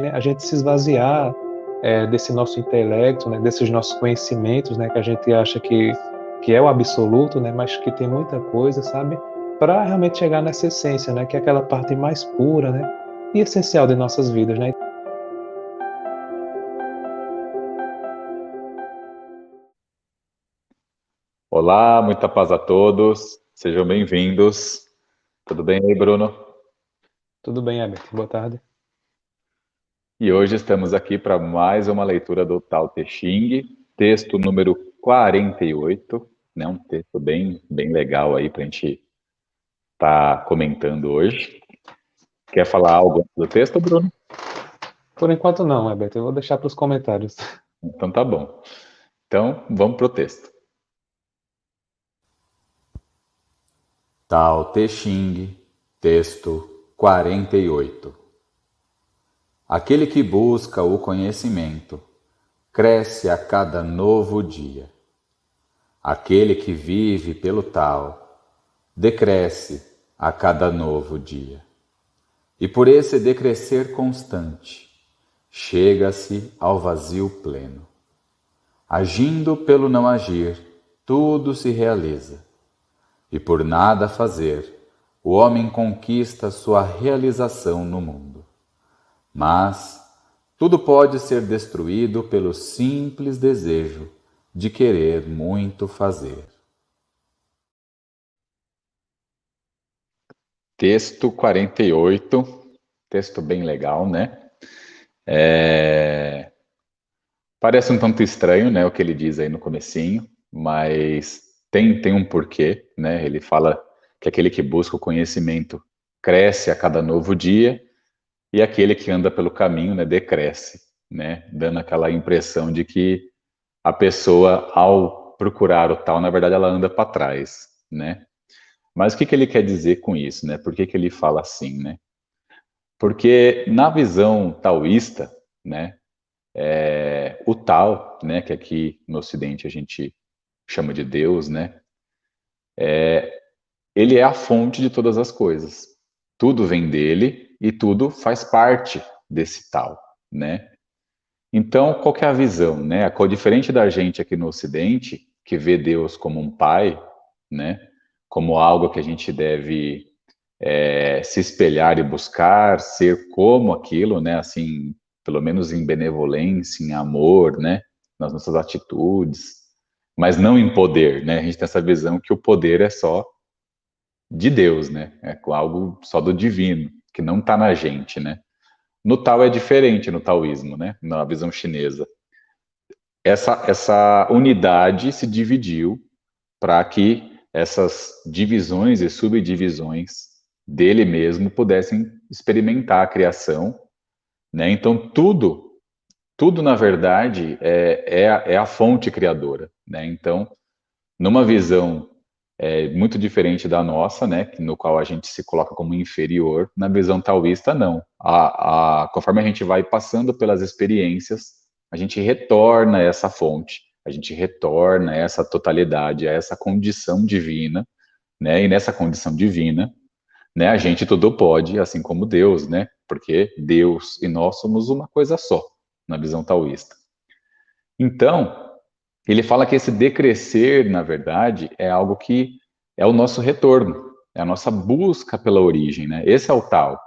né, a gente se esvaziar desse nosso intelecto, né, desses nossos conhecimentos, né, que a gente acha que é o absoluto, né, mas que tem muita coisa, sabe? Para realmente chegar nessa essência, né, que é aquela parte mais pura, né, e essencial de nossas vidas, né? Olá, muita paz a todos, sejam bem-vindos. Tudo bem aí, Bruno? Tudo bem, Herbert? Boa tarde. E hoje estamos aqui para mais uma leitura do Tao Te Ching, texto número 48, né? Um texto bem legal aí para a gente estar comentando hoje. Quer falar algo antes do texto, Bruno? Por enquanto não, Herbert, eu vou deixar para os comentários. Então tá bom. Então vamos para o texto. Tao Te Ching, texto 48. Aquele que busca o conhecimento cresce a cada novo dia. Aquele que vive pelo Tao decresce a cada novo dia. E por esse decrescer constante, chega-se ao vazio pleno. Agindo pelo não agir, tudo se realiza. E por nada fazer, o homem conquista sua realização no mundo. Mas tudo pode ser destruído pelo simples desejo de querer muito fazer. Texto 48, texto bem legal, né? Parece um tanto estranho, né, o que ele diz aí no comecinho, mas tem um porquê, né? Ele fala que aquele que busca o conhecimento cresce a cada novo dia e aquele que anda pelo caminho, né, decresce, né? Dando aquela impressão de que a pessoa, ao procurar o tal, na verdade, ela anda para trás, né? Mas o que que ele quer dizer com isso, né? Por que que ele fala assim, né? Porque na visão taoísta, né, o Tao, né, que aqui no Ocidente a gente chama de Deus, né, ele é a fonte de todas as coisas. Tudo vem dele e tudo faz parte desse Tao, né? Então, qual que é a visão, né? Diferente da gente aqui no Ocidente, que vê Deus como um pai, né, como algo que a gente deve se espelhar e buscar ser como aquilo, né? Assim, pelo menos em benevolência, em amor, né? Nas nossas atitudes, mas não em poder, né? A gente tem essa visão que o poder é só de Deus, né? É algo só do divino, que não está na gente, né? No Tao é diferente, no taoísmo, né? Na visão chinesa. Essa unidade se dividiu para que essas divisões e subdivisões dele mesmo pudessem experimentar a criação, né? Então tudo na verdade é a fonte criadora, né? Então, numa visão muito diferente da nossa, né? No qual a gente se coloca como inferior, na visão taoísta não. Conforme a gente vai passando pelas experiências, a gente retorna a essa fonte, a gente retorna a essa totalidade, a essa condição divina, né? E nessa condição divina, né, a gente tudo pode, assim como Deus, né? Porque Deus e nós somos uma coisa só, na visão taoísta. Então, ele fala que esse decrescer, na verdade, é algo que é o nosso retorno, é a nossa busca pela origem, né? Esse é o Tao,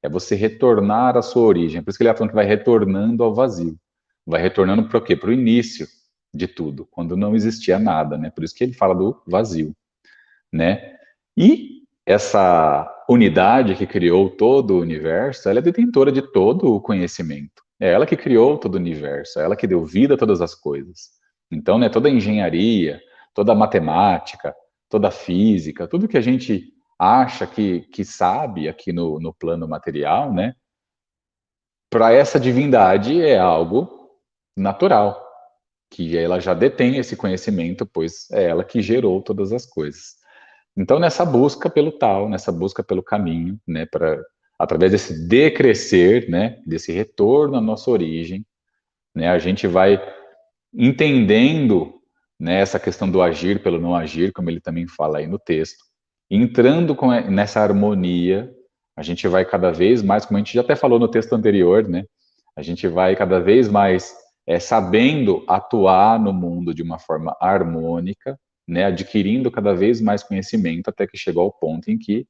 é você retornar à sua origem. Por isso que ele está falando que vai retornando ao vazio. Vai retornando para o quê? Para o início de tudo, quando não existia nada, né? Por isso que ele fala do vazio, né? E essa unidade que criou todo o universo, ela é detentora de todo o conhecimento. É ela que criou todo o universo, é ela que deu vida a todas as coisas. Então, né, toda a engenharia, toda a matemática, toda a física, tudo que a gente acha que sabe aqui no plano material, né, para essa divindade é algo natural, que ela já detém esse conhecimento, pois é ela que gerou todas as coisas. Então, nessa busca pelo tal, nessa busca pelo caminho, né, através desse decrescer, né, desse retorno à nossa origem, né, a gente vai entendendo, né, essa questão do agir pelo não agir, como ele também fala aí no texto, entrando nessa harmonia, a gente vai cada vez mais, como a gente já até falou no texto anterior, né, A gente vai cada vez mais sabendo atuar no mundo de uma forma harmônica, né, adquirindo cada vez mais conhecimento até que chegou ao ponto em que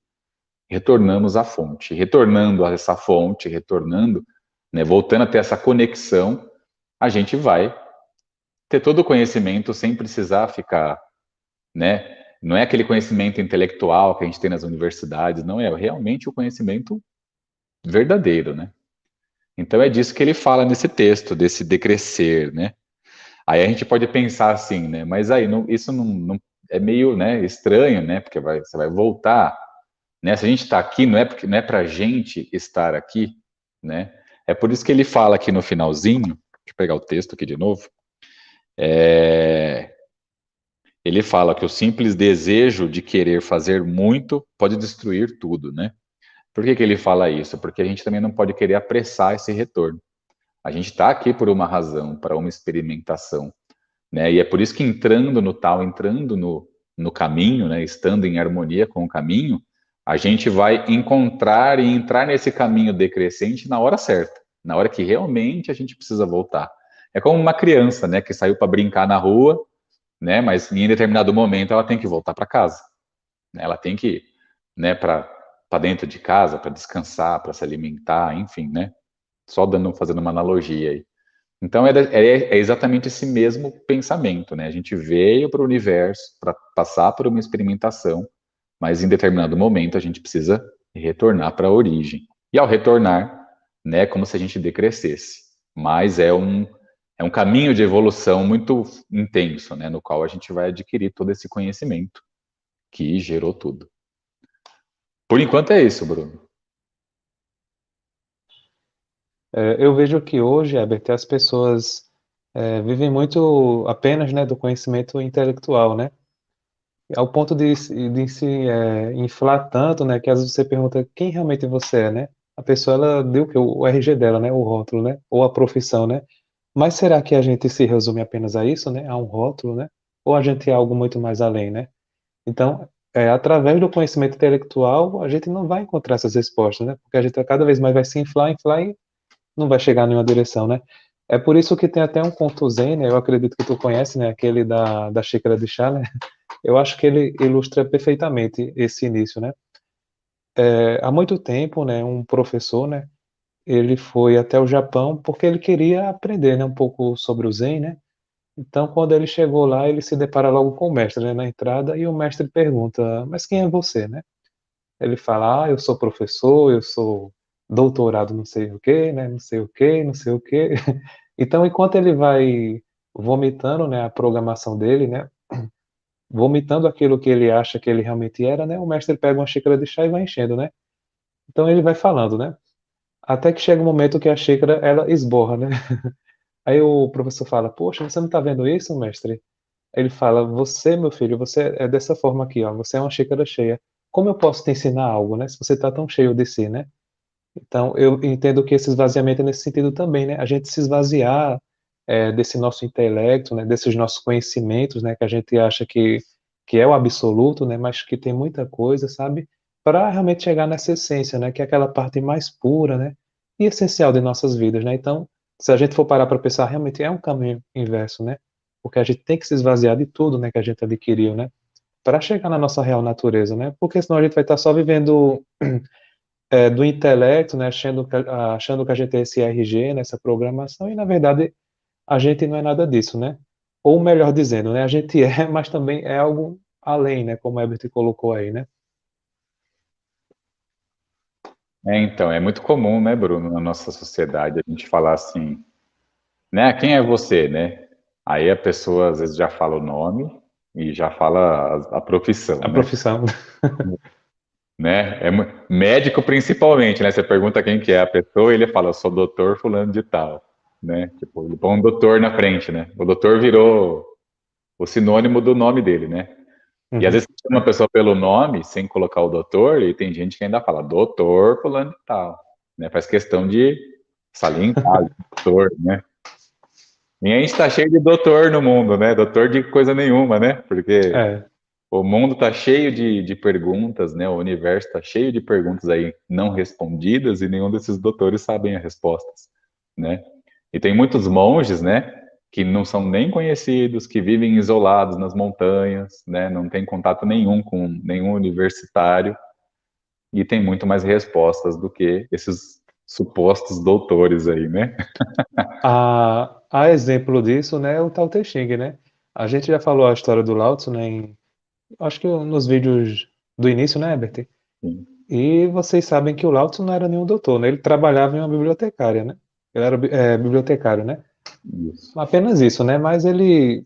retornamos à fonte. Retornando a essa fonte, retornando, né, voltando a ter essa conexão, a gente vai ter todo o conhecimento sem precisar ficar, né? Não é aquele conhecimento intelectual que a gente tem nas universidades, não é realmente o conhecimento verdadeiro, né? Então é disso que ele fala nesse texto, desse decrescer, né? Aí a gente pode pensar assim, né? Mas aí isso não é meio, né, estranho, né? Porque você vai voltar, né? Se a gente está aqui, não é para a gente estar aqui, né? É por isso que ele fala aqui no finalzinho. Deixa eu pegar o texto aqui de novo. Ele fala que o simples desejo de querer fazer muito pode destruir tudo, né? Por que ele fala isso? Porque a gente também não pode querer apressar esse retorno. A gente está aqui por uma razão, para uma experimentação, né? E é por isso que entrando no tal, entrando no caminho, né? Estando em harmonia com o caminho, a gente vai encontrar e entrar nesse caminho decrescente na hora certa, na hora que realmente a gente precisa voltar. É como uma criança, né? Que saiu para brincar na rua, né? Mas em determinado momento ela tem que voltar para casa, né? Ela tem que, né? Para dentro de casa, para descansar, para se alimentar, enfim, né? Só fazendo uma analogia aí. Então é exatamente esse mesmo pensamento, né? A gente veio para o universo para passar por uma experimentação, mas em determinado momento a gente precisa retornar para a origem. E ao retornar, né, é como se a gente decrescesse. Mas é um caminho de evolução muito intenso, né, no qual a gente vai adquirir todo esse conhecimento que gerou tudo. Por enquanto é isso, Bruno. Eu vejo que hoje, Herbert, as pessoas vivem muito apenas, né, do conhecimento intelectual, né? Ao ponto de se inflar tanto, né, que às vezes você pergunta quem realmente você é, né? A pessoa, ela deu o quê? O RG dela, né? O rótulo, né? Ou a profissão, né? Mas será que a gente se resume apenas a isso, né? A um rótulo, né? Ou a gente é algo muito mais além, né? Então, através do conhecimento intelectual, a gente não vai encontrar essas respostas, né? Porque a gente cada vez mais vai se inflar, inflar e não vai chegar em nenhuma direção, né? É por isso que tem até um conto zen, né? Eu acredito que tu conhece, né? Aquele da xícara de chá, né? Eu acho que ele ilustra perfeitamente esse início, né? Há muito tempo, né? Um professor, né? Ele foi até o Japão porque ele queria aprender, né? Um pouco sobre o zen, né? Então, quando ele chegou lá, ele se depara logo com o mestre, né? Na entrada, e o mestre pergunta: mas quem é você, né? Ele fala: eu sou professor, eu sou doutorado não sei o quê, né? Não sei o quê, não sei o quê. Então, enquanto ele vai vomitando, né, a programação dele, né, vomitando aquilo que ele acha que ele realmente era, né, o mestre pega uma xícara de chá e vai enchendo, né. Então ele vai falando, né, até que chega um momento que a xícara ela esborra, né. Aí o professor fala: "Poxa, você não está vendo isso, mestre?" Ele fala: "Você, meu filho, você é dessa forma aqui, ó, você é uma xícara cheia. Como eu posso te ensinar algo, né, se você está tão cheio de si, né?" Então, eu entendo que esse esvaziamento é nesse sentido também, né, a gente se esvaziar, desse nosso intelecto, né, desses nossos conhecimentos, né, que a gente acha que é o absoluto, né, mas que tem muita coisa, sabe, para realmente chegar nessa essência, né, que é aquela parte mais pura, né, e essencial de nossas vidas, né. Então, se a gente for parar para pensar, realmente é um caminho inverso, né, porque a gente tem que se esvaziar de tudo, né, que a gente adquiriu, né, para chegar na nossa real natureza, né, porque senão a gente vai estar só vivendo do intelecto, né, achando que a gente é esse RG, nessa programação, e na verdade a gente não é nada disso, né. Ou melhor dizendo, né, a gente é, mas também é algo além, né, como o Herbert colocou aí, né. Então, é muito comum, né, Bruno, na nossa sociedade, a gente falar assim, né, quem é você, né? Aí a pessoa às vezes já fala o nome e já fala a profissão, A né? profissão. Né? Médico principalmente, né? Você pergunta quem que é a pessoa, ele fala, eu sou doutor fulano de tal, né? Tipo, ele põe um doutor na frente, né? O doutor virou o sinônimo do nome dele, né? E às Uhum. vezes você chama uma pessoa pelo nome, sem colocar o doutor, e tem gente que ainda fala, doutor fulano de tal, né? Faz questão de salientar, doutor, né? E a gente tá cheio de doutor no mundo, né? Doutor de coisa nenhuma, né? Porque É, o mundo tá cheio de perguntas, né? O universo tá cheio de perguntas aí não respondidas e nenhum desses doutores sabem as respostas. né? E tem muitos monges, né, que não são nem conhecidos, que vivem isolados nas montanhas, né, não tem contato nenhum com nenhum universitário, e tem muito mais respostas do que esses supostos doutores aí, né? A exemplo disso, né, é o Tao Te Ching, né? A gente já falou a história do Lao Tzu, né, acho que nos vídeos do início, né, Herbert? Sim, E vocês sabem que o Lao Tzu não era nenhum doutor, né? Ele trabalhava em uma bibliotecária, né? Ele era bibliotecário, né? isso. Apenas isso, né? Mas ele,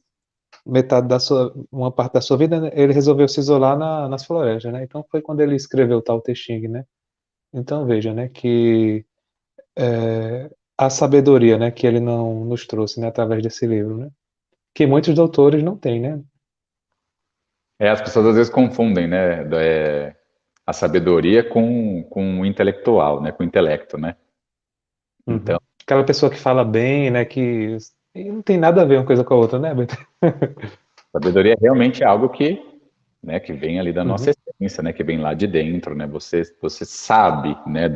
uma parte da sua vida, né, ele resolveu se isolar nas florestas, né? Então foi quando ele escreveu o Tao Te Ching, né? Então veja, né, que a sabedoria, né, que ele não nos trouxe, né, através desse livro, né? Que muitos doutores não têm, né? As pessoas às vezes confundem, né, a sabedoria com o intelectual, né, com o intelecto, né? Uhum. Então, Aquela pessoa que fala bem, né, que e não tem nada a ver uma coisa com a outra, né, Beto? sabedoria realmente é algo que, né, que vem ali da nossa Uhum, essência, né, que vem lá de dentro, né? Você sabe, né,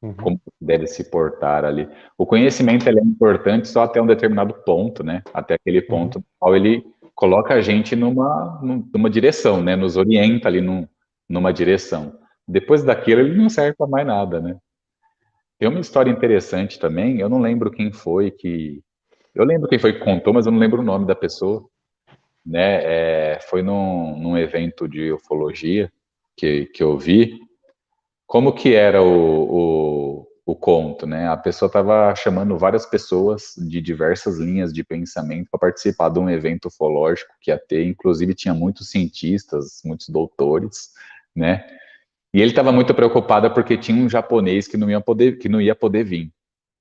uhum, como deve se portar ali. O conhecimento ele é importante só até um determinado ponto, né? Até aquele uhum. ponto no qual ele coloca a gente numa direção, né? Nos orienta ali numa direção. Depois daquilo ele não serve para mais nada, né? Tem uma história interessante também, eu não lembro quem foi que. Eu lembro quem foi que contou, mas eu não lembro o nome da pessoa, né? Foi num evento de ufologia que eu vi. Como que era o conto, né? A pessoa estava chamando várias pessoas de diversas linhas de pensamento para participar de um evento ufológico que ia ter, inclusive tinha muitos cientistas, muitos doutores, né? E ele estava muito preocupado porque tinha um japonês que não ia poder vir,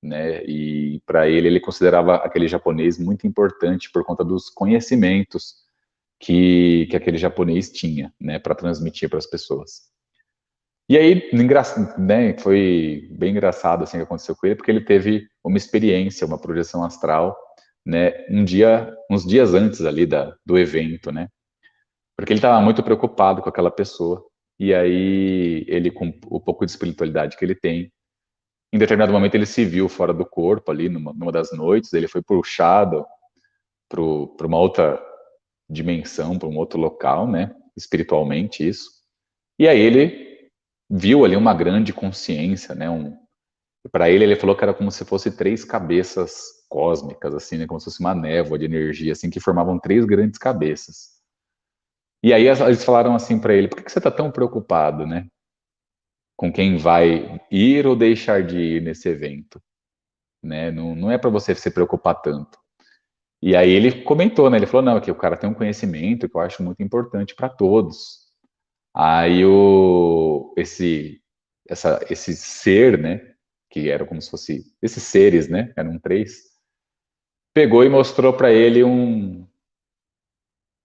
né? E para ele considerava aquele japonês muito importante por conta dos conhecimentos que aquele japonês tinha, né, para transmitir para as pessoas. E aí, né, foi bem engraçado assim que aconteceu com ele, porque ele teve uma experiência, uma projeção astral, né, uns dias antes ali do evento, né, porque ele estava muito preocupado com aquela pessoa. E aí, ele com o pouco de espiritualidade que ele tem, em determinado momento ele se viu fora do corpo ali, numa das noites, ele foi puxado para uma outra dimensão, para um outro local, né, espiritualmente isso. E aí ele viu ali uma grande consciência, né? Para ele falou que era como se fosse três cabeças cósmicas, assim, né? Como se fosse uma névoa de energia, assim, que formavam três grandes cabeças. E aí eles falaram assim para ele: por que você está tão preocupado, né? Com quem vai ir ou deixar de ir nesse evento, né? Não é para você se preocupar tanto. E aí ele comentou, né? Ele falou: não, que o cara tem um conhecimento que eu acho muito importante para todos. Aí esse ser, né, que era como se fosse esses seres, né, eram três, pegou e mostrou para ele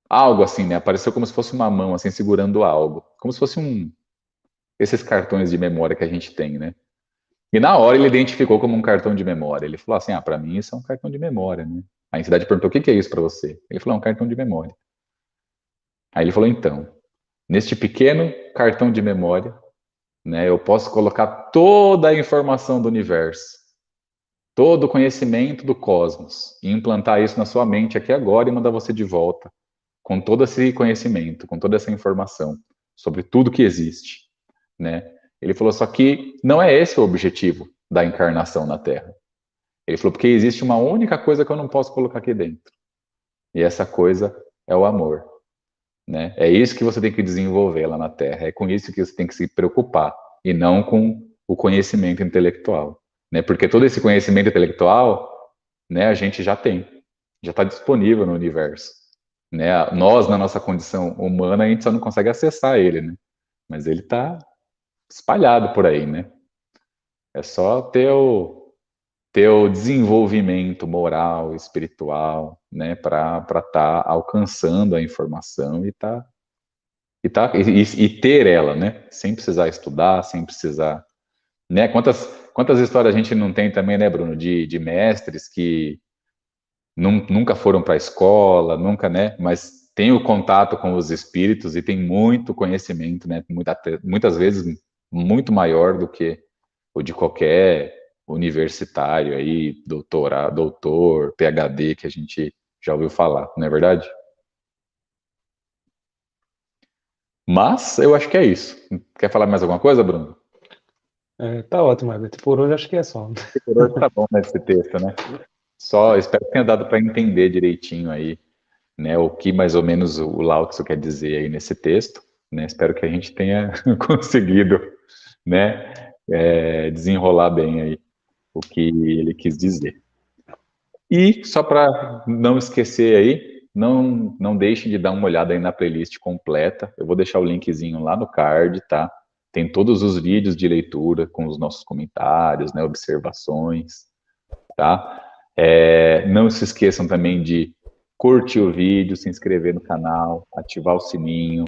algo assim, né, apareceu como se fosse uma mão assim segurando algo, como se fosse esses cartões de memória que a gente tem, né? E na hora ele identificou como um cartão de memória. Ele falou assim: "Ah, para mim isso é um cartão de memória, né?" A entidade perguntou: "O que que é isso para você?" Ele falou: "É um cartão de memória." Aí ele falou: "Então, neste pequeno cartão de memória, né, eu posso colocar toda a informação do universo, todo o conhecimento do cosmos, e implantar isso na sua mente aqui agora e mandar você de volta, com todo esse conhecimento, com toda essa informação sobre tudo que existe, né?" Ele falou: "Só que não é esse o objetivo da encarnação na Terra." Ele falou: "Porque existe uma única coisa que eu não posso colocar aqui dentro, e essa coisa é o amor, né? É isso que você tem que desenvolver lá na Terra, é com isso que você tem que se preocupar, e não com o conhecimento intelectual, né? Porque todo esse conhecimento intelectual, né, a gente já tem, já está disponível no universo, né? Nós, na nossa condição humana, a gente só não consegue acessar ele, né? Mas ele está espalhado por aí, né? É só ter o desenvolvimento moral, espiritual, né, para estar alcançando a informação e ter ela, né? Sem precisar estudar, sem precisar, né? Quantas histórias a gente não tem também, né, Bruno, de mestres que nunca foram para a escola, nunca, né? Mas tem o contato com os espíritos e tem muito conhecimento, né? Muitas vezes muito maior do que o de qualquer universitário aí, doutor, PhD, que a gente já ouviu falar, não é verdade? Mas eu acho que é isso. Quer falar mais alguma coisa, Bruno? Tá ótimo, Herbert. Por hoje acho que é só. Por hoje tá bom nesse texto, né? Só espero que tenha dado para entender direitinho aí, né, o que mais ou menos o Lao Tzu quer dizer aí nesse texto, né? Espero que a gente tenha conseguido, né, desenrolar bem aí o que ele quis dizer. E só para não esquecer aí, não deixem de dar uma olhada aí na playlist completa. Eu vou deixar o linkzinho lá no card, tá? Tem todos os vídeos de leitura com os nossos comentários, né, observações, tá? Não se esqueçam também de curtir o vídeo, se inscrever no canal, ativar o sininho,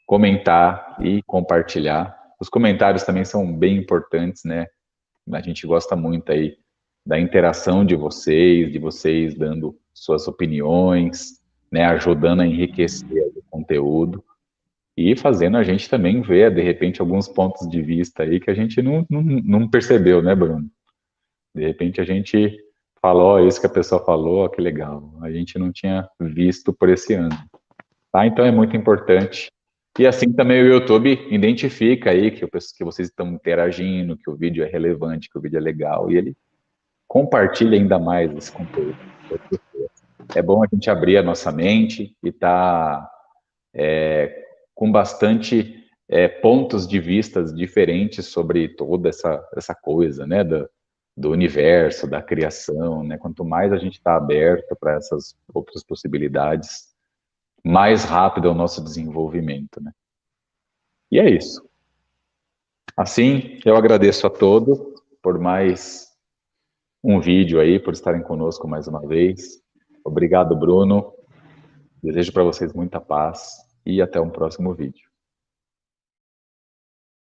comentar e compartilhar. Os comentários também são bem importantes, né? A gente gosta muito aí da interação de vocês dando suas opiniões, né, ajudando a enriquecer o conteúdo e fazendo a gente também ver, de repente, alguns pontos de vista aí que a gente não percebeu, né, Bruno? De repente a gente falou, ó, isso que a pessoa falou, ó, que legal. A gente não tinha visto por esse ano. Tá? Então é muito importante. E assim também o YouTube identifica aí que vocês estão interagindo, que o vídeo é relevante, que o vídeo é legal, e ele compartilha ainda mais esse conteúdo. É bom a gente abrir a nossa mente e estar com bastante pontos de vistas diferentes sobre toda essa coisa, né, do universo, da criação, né? Quanto mais a gente está aberto para essas outras possibilidades, mais rápido é o nosso desenvolvimento, né? E é isso. Assim, eu agradeço a todos por mais um vídeo aí, por estarem conosco mais uma vez. Obrigado, Bruno. Desejo para vocês muita paz e até um próximo vídeo.